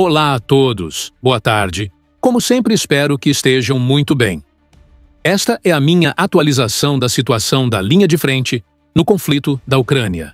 Olá a todos, boa tarde. Como sempre, espero que estejam muito bem. Esta é a minha atualização da situação da linha de frente no conflito da Ucrânia.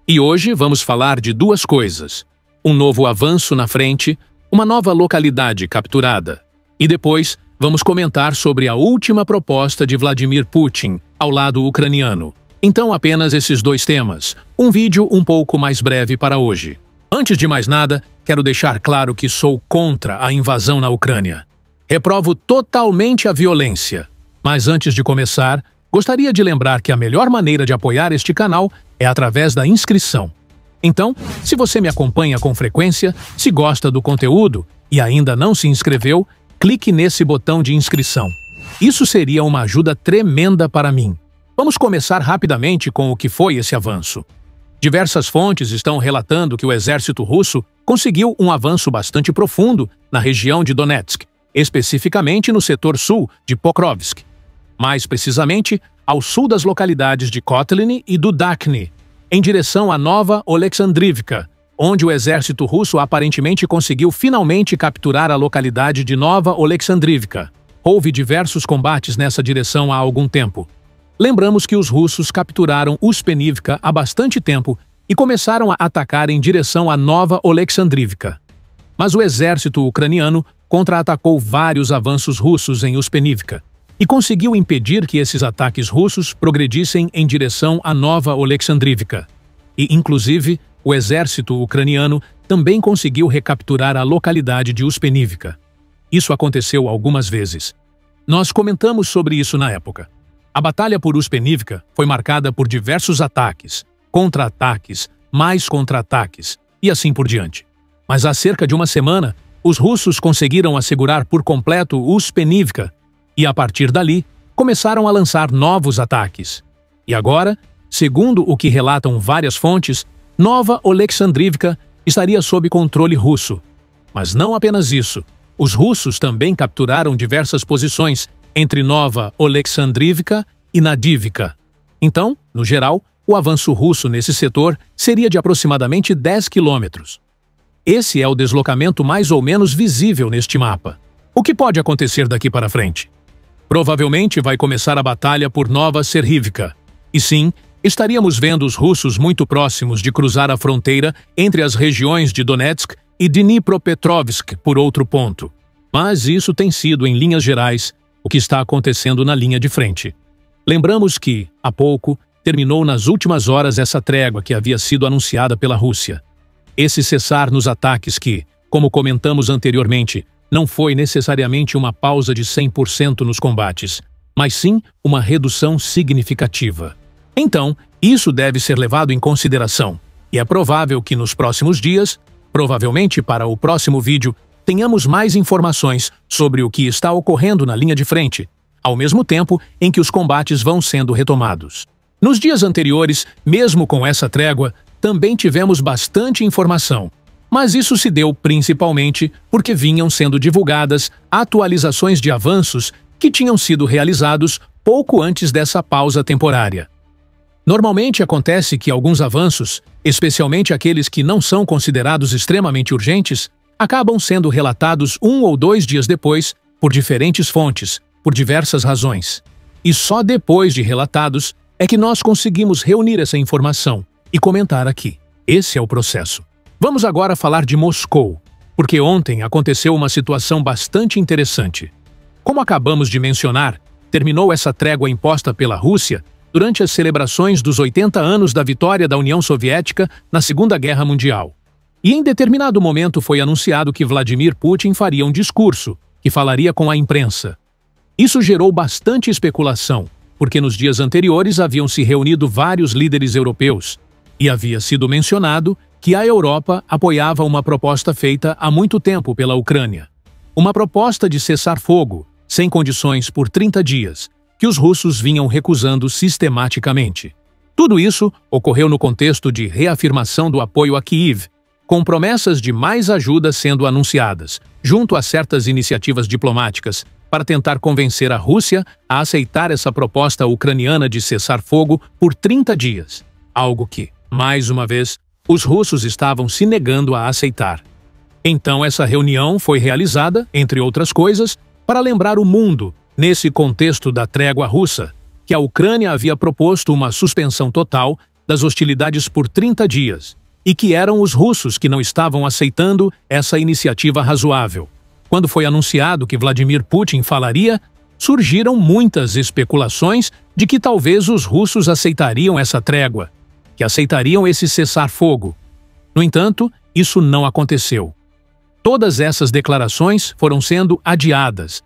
E hoje vamos falar de duas coisas: um novo avanço na frente, uma nova localidade capturada. E depois vamos comentar sobre a última proposta de Vladimir Putin ao lado ucraniano. Então apenas esses dois temas, um vídeo um pouco mais breve para hoje. Antes de mais nada, quero deixar claro que sou contra a invasão na Ucrânia. Reprovo totalmente a violência. Mas antes de começar, gostaria de lembrar que a melhor maneira de apoiar este canal é através da inscrição. Então, se você me acompanha com frequência, se gosta do conteúdo e ainda não se inscreveu, clique nesse botão de inscrição. Isso seria uma ajuda tremenda para mim. Vamos começar rapidamente com o que foi esse avanço. Diversas fontes estão relatando que o exército russo conseguiu um avanço bastante profundo na região de Donetsk, especificamente no setor sul de Pokrovsk. Mais precisamente, ao sul das localidades de Kotlin e Dudakny, em direção à Nova Oleksandrivka, onde o exército russo aparentemente conseguiu finalmente capturar a localidade de Nova Oleksandrivka. Houve diversos combates nessa direção há algum tempo. Lembramos que os russos capturaram Uspenivka há bastante tempo e começaram a atacar em direção à Nova Oleksandrivka. Mas o exército ucraniano contra-atacou vários avanços russos em Uspenivka e conseguiu impedir que esses ataques russos progredissem em direção à Nova Oleksandrivka. E, inclusive, o exército ucraniano também conseguiu recapturar a localidade de Uspenivka. Isso aconteceu algumas vezes. Nós comentamos sobre isso na época. A batalha por Uspenivka foi marcada por diversos ataques, contra-ataques, mais contra-ataques e assim por diante. Mas há cerca de uma semana, os russos conseguiram assegurar por completo Uspenivka e, a partir dali, começaram a lançar novos ataques. E agora, segundo o que relatam várias fontes, Nova Oleksandrivka estaria sob controle russo. Mas não apenas isso. Os russos também capturaram diversas posições entre Nova Oleksandrivka e Nadivka. Então, no geral, o avanço russo nesse setor seria de aproximadamente 10 quilômetros. Esse é o deslocamento mais ou menos visível neste mapa. O que pode acontecer daqui para frente? Provavelmente vai começar a batalha por Nova Serhivka. E sim, estaríamos vendo os russos muito próximos de cruzar a fronteira entre as regiões de Donetsk e Dnipropetrovsk por outro ponto. Mas isso tem sido, em linhas gerais, o que está acontecendo na linha de frente. Lembramos que, há pouco, terminou nas últimas horas essa trégua que havia sido anunciada pela Rússia. Esse cessar nos ataques que, como comentamos anteriormente, não foi necessariamente uma pausa de 100% nos combates, mas sim uma redução significativa. Então, isso deve ser levado em consideração, e é provável que nos próximos dias, provavelmente para o próximo vídeo, tenhamos mais informações sobre o que está ocorrendo na linha de frente, ao mesmo tempo em que os combates vão sendo retomados. Nos dias anteriores, mesmo com essa trégua, também tivemos bastante informação, mas isso se deu principalmente porque vinham sendo divulgadas atualizações de avanços que tinham sido realizados pouco antes dessa pausa temporária. Normalmente acontece que alguns avanços, especialmente aqueles que não são considerados extremamente urgentes, acabam sendo relatados 1 ou 2 dias depois, por diferentes fontes, por diversas razões. E só depois de relatados é que nós conseguimos reunir essa informação e comentar aqui. Esse é o processo. Vamos agora falar de Moscou, porque ontem aconteceu uma situação bastante interessante. Como acabamos de mencionar, terminou essa trégua imposta pela Rússia durante as celebrações dos 80 anos da vitória da União Soviética na Segunda Guerra Mundial. E em determinado momento foi anunciado que Vladimir Putin faria um discurso, que falaria com a imprensa. Isso gerou bastante especulação, porque nos dias anteriores haviam se reunido vários líderes europeus, e havia sido mencionado que a Europa apoiava uma proposta feita há muito tempo pela Ucrânia. Uma proposta de cessar-fogo, sem condições por 30 dias, que os russos vinham recusando sistematicamente. Tudo isso ocorreu no contexto de reafirmação do apoio a Kiev, com promessas de mais ajuda sendo anunciadas, junto a certas iniciativas diplomáticas, para tentar convencer a Rússia a aceitar essa proposta ucraniana de cessar fogo por 30 dias, algo que, mais uma vez, os russos estavam se negando a aceitar. Então essa reunião foi realizada, entre outras coisas, para lembrar o mundo, nesse contexto da trégua russa, que a Ucrânia havia proposto uma suspensão total das hostilidades por 30 dias, e que eram os russos que não estavam aceitando essa iniciativa razoável. Quando foi anunciado que Vladimir Putin falaria, surgiram muitas especulações de que talvez os russos aceitariam essa trégua, que aceitariam esse cessar-fogo. No entanto, isso não aconteceu. Todas essas declarações foram sendo adiadas.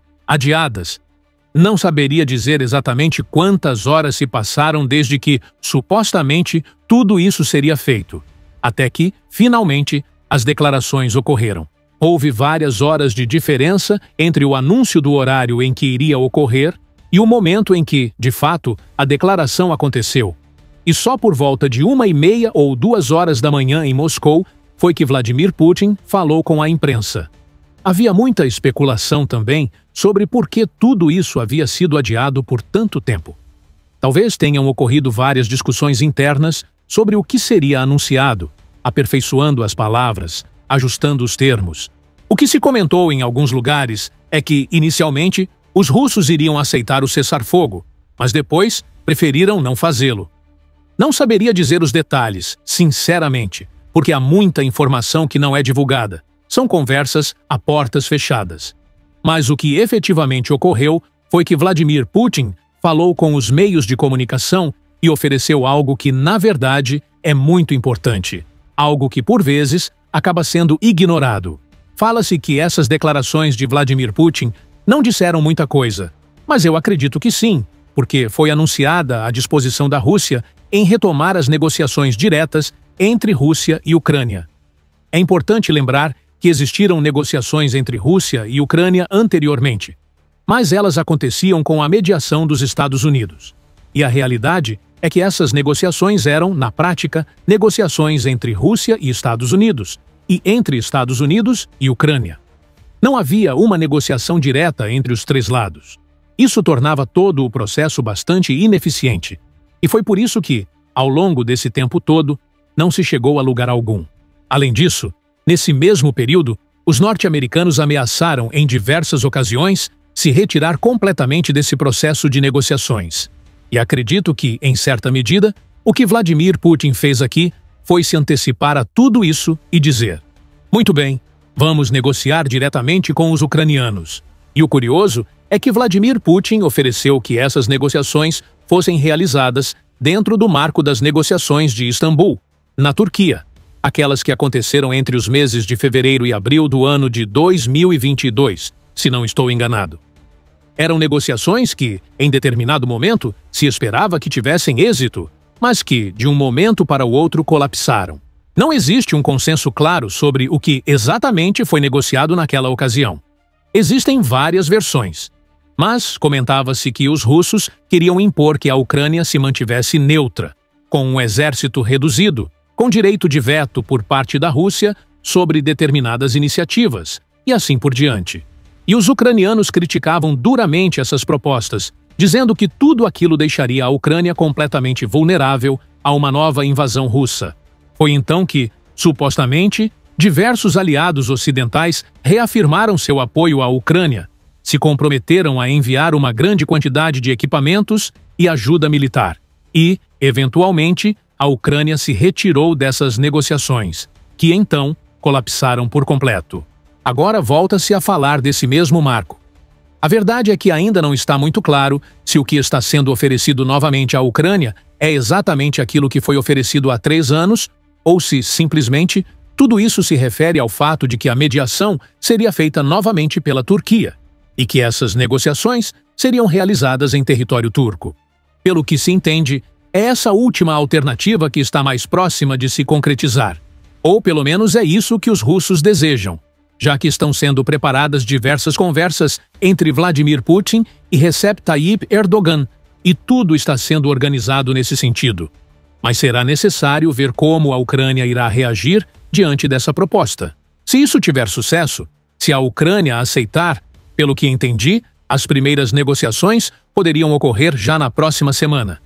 Não saberia dizer exatamente quantas horas se passaram desde que, supostamente, tudo isso seria feito, até que, finalmente, as declarações ocorreram. Houve várias horas de diferença entre o anúncio do horário em que iria ocorrer e o momento em que, de fato, a declaração aconteceu. E só por volta de 1h30 ou 2 horas da manhã em Moscou foi que Vladimir Putin falou com a imprensa. Havia muita especulação também sobre por que tudo isso havia sido adiado por tanto tempo. Talvez tenham ocorrido várias discussões internas sobre o que seria anunciado, aperfeiçoando as palavras, ajustando os termos. O que se comentou em alguns lugares é que, inicialmente, os russos iriam aceitar o cessar-fogo, mas depois preferiram não fazê-lo. Não saberia dizer os detalhes, sinceramente, porque há muita informação que não é divulgada. São conversas a portas fechadas. Mas o que efetivamente ocorreu foi que Vladimir Putin falou com os meios de comunicação e ofereceu algo que, na verdade, é muito importante. Algo que, por vezes, acaba sendo ignorado. Fala-se que essas declarações de Vladimir Putin não disseram muita coisa, mas eu acredito que sim, porque foi anunciada a disposição da Rússia em retomar as negociações diretas entre Rússia e Ucrânia. É importante lembrar que existiram negociações entre Rússia e Ucrânia anteriormente, mas elas aconteciam com a mediação dos Estados Unidos. E a realidade é que essas negociações eram, na prática, negociações entre Rússia e Estados Unidos, e entre Estados Unidos e Ucrânia. Não havia uma negociação direta entre os três lados. Isso tornava todo o processo bastante ineficiente, e foi por isso que, ao longo desse tempo todo, não se chegou a lugar algum. Além disso, nesse mesmo período, os norte-americanos ameaçaram, em diversas ocasiões, se retirar completamente desse processo de negociações. E acredito que, em certa medida, o que Vladimir Putin fez aqui foi se antecipar a tudo isso e dizer: muito bem, vamos negociar diretamente com os ucranianos. E o curioso é que Vladimir Putin ofereceu que essas negociações fossem realizadas dentro do marco das negociações de Istambul, na Turquia, aquelas que aconteceram entre os meses de fevereiro e abril do ano de 2022, se não estou enganado. Eram negociações que, em determinado momento, se esperava que tivessem êxito, mas que, de um momento para o outro, colapsaram. Não existe um consenso claro sobre o que exatamente foi negociado naquela ocasião. Existem várias versões, mas comentava-se que os russos queriam impor que a Ucrânia se mantivesse neutra, com um exército reduzido, com direito de veto por parte da Rússia sobre determinadas iniciativas, e assim por diante. E os ucranianos criticavam duramente essas propostas, dizendo que tudo aquilo deixaria a Ucrânia completamente vulnerável a uma nova invasão russa. Foi então que, supostamente, diversos aliados ocidentais reafirmaram seu apoio à Ucrânia, se comprometeram a enviar uma grande quantidade de equipamentos e ajuda militar. E, eventualmente, a Ucrânia se retirou dessas negociações, que então colapsaram por completo. Agora volta-se a falar desse mesmo marco. A verdade é que ainda não está muito claro se o que está sendo oferecido novamente à Ucrânia é exatamente aquilo que foi oferecido há 3 anos, ou se, simplesmente, tudo isso se refere ao fato de que a mediação seria feita novamente pela Turquia, e que essas negociações seriam realizadas em território turco. Pelo que se entende, é essa última alternativa que está mais próxima de se concretizar. Ou pelo menos é isso que os russos desejam, já que estão sendo preparadas diversas conversas entre Vladimir Putin e Recep Tayyip Erdogan, e tudo está sendo organizado nesse sentido. Mas será necessário ver como a Ucrânia irá reagir diante dessa proposta. Se isso tiver sucesso, se a Ucrânia aceitar, pelo que entendi, as primeiras negociações poderiam ocorrer já na próxima semana.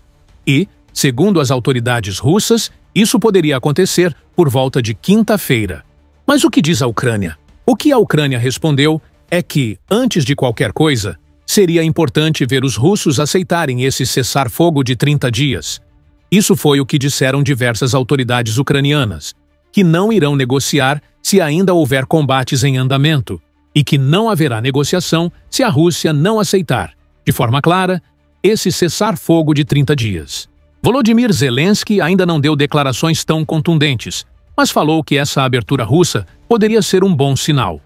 E, segundo as autoridades russas, isso poderia acontecer por volta de quinta-feira. Mas o que diz a Ucrânia? O que a Ucrânia respondeu é que, antes de qualquer coisa, seria importante ver os russos aceitarem esse cessar-fogo de 30 dias. Isso foi o que disseram diversas autoridades ucranianas, que não irão negociar se ainda houver combates em andamento, e que não haverá negociação se a Rússia não aceitar, de forma clara, esse cessar-fogo de 30 dias. Volodymyr Zelensky ainda não deu declarações tão contundentes, mas falou que essa abertura russa poderia ser um bom sinal.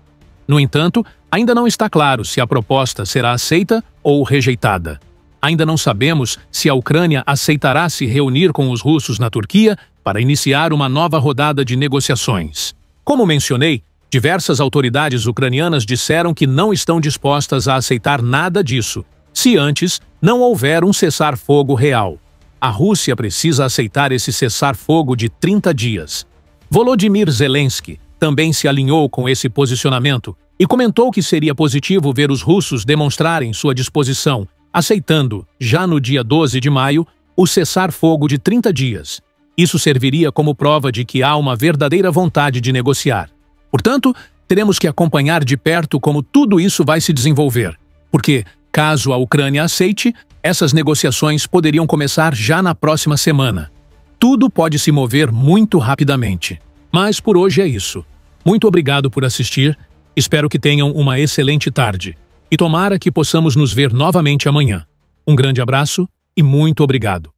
No entanto, ainda não está claro se a proposta será aceita ou rejeitada. Ainda não sabemos se a Ucrânia aceitará se reunir com os russos na Turquia para iniciar uma nova rodada de negociações. Como mencionei, diversas autoridades ucranianas disseram que não estão dispostas a aceitar nada disso, se antes não houver um cessar-fogo real. A Rússia precisa aceitar esse cessar-fogo de 30 dias. Volodymyr Zelensky também se alinhou com esse posicionamento e comentou que seria positivo ver os russos demonstrarem sua disposição, aceitando, já no dia 12 de maio, o cessar-fogo de 30 dias. Isso serviria como prova de que há uma verdadeira vontade de negociar. Portanto, teremos que acompanhar de perto como tudo isso vai se desenvolver, porque, caso a Ucrânia aceite, essas negociações poderiam começar já na próxima semana. Tudo pode se mover muito rapidamente. Mas por hoje é isso. Muito obrigado por assistir, espero que tenham uma excelente tarde. E tomara que possamos nos ver novamente amanhã. Um grande abraço e muito obrigado.